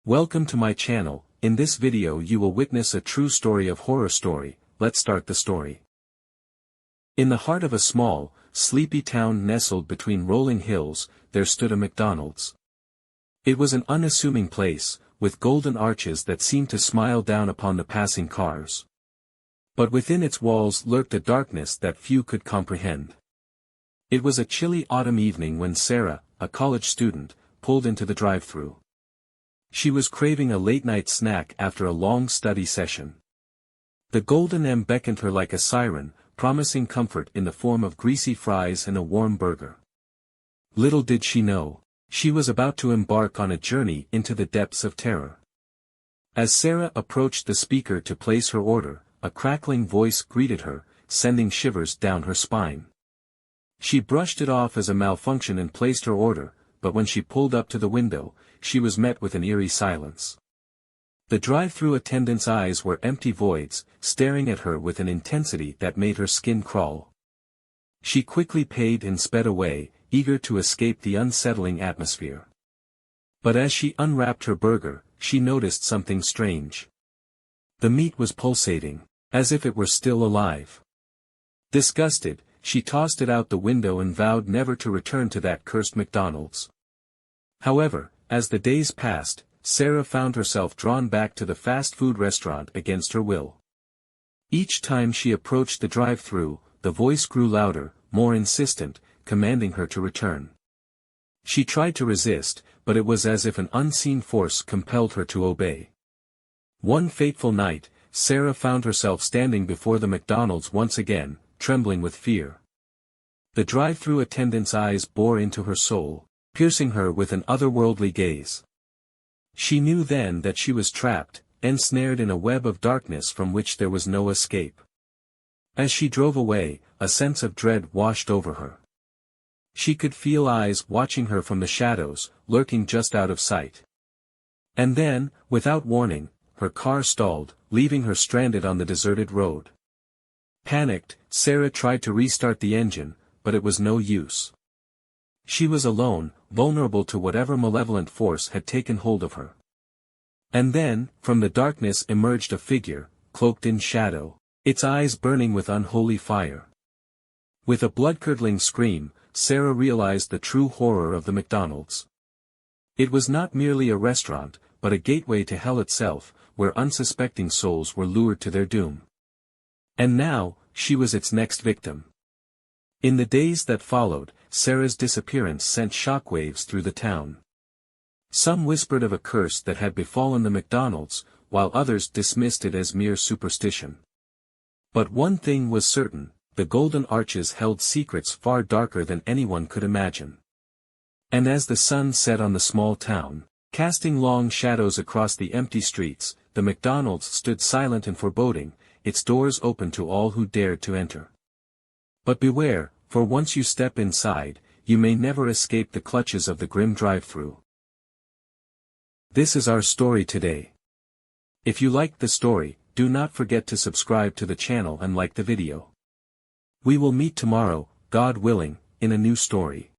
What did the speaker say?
Welcome to my channel. In this video you will witness a true story of horror story. Let's start the story. In the heart of a small, sleepy town nestled between rolling hills, there stood a McDonald's. It was an unassuming place, with golden arches that seemed to smile down upon the passing cars. But within its walls lurked a darkness that few could comprehend. It was a chilly autumn evening when Sarah, a college student, pulled into the drive-thru. She was craving a late-night snack after a long study session. The golden M beckoned her like a siren, promising comfort in the form of greasy fries and a warm burger. Little did she know, she was about to embark on a journey into the depths of terror. As Sarah approached the speaker to place her order, a crackling voice greeted her, sending shivers down her spine. She brushed it off as a malfunction and placed her order, but when she pulled up to the window, she was met with an eerie silence. The drive-thru attendant's eyes were empty voids, staring at her with an intensity that made her skin crawl. She quickly paid and sped away, eager to escape the unsettling atmosphere. But as she unwrapped her burger, she noticed something strange. The meat was pulsating, as if it were still alive. Disgusted, she tossed it out the window and vowed never to return to that cursed McDonald's. However, as the days passed, Sarah found herself drawn back to the fast food restaurant against her will. Each time she approached the drive-thru, the voice grew louder, more insistent, commanding her to return. She tried to resist, but it was as if an unseen force compelled her to obey. One fateful night, Sarah found herself standing before the McDonald's once again, trembling with fear. The drive-thru attendant's eyes bore into her soul, piercing her with an otherworldly gaze. She knew then that she was trapped, ensnared in a web of darkness from which there was no escape. As she drove away, a sense of dread washed over her. She could feel eyes watching her from the shadows, lurking just out of sight. And then, without warning, her car stalled, leaving her stranded on the deserted road. Panicked, Sarah tried to restart the engine, but it was no use. She was alone, vulnerable to whatever malevolent force had taken hold of her. And then, from the darkness emerged a figure, cloaked in shadow, its eyes burning with unholy fire. With a blood-curdling scream, Sarah realized the true horror of the McDonald's. It was not merely a restaurant, but a gateway to hell itself, where unsuspecting souls were lured to their doom. And now, she was its next victim. In the days that followed, Sarah's disappearance sent shockwaves through the town. Some whispered of a curse that had befallen the McDonald's, while others dismissed it as mere superstition. But one thing was certain, the golden arches held secrets far darker than anyone could imagine. And as the sun set on the small town, casting long shadows across the empty streets, the McDonald's stood silent and foreboding, its doors open to all who dared to enter. But beware, for once you step inside, you may never escape the clutches of the grim drive-thru. This is our story today. If you liked the story, do not forget to subscribe to the channel and like the video. We will meet tomorrow, God willing, in a new story.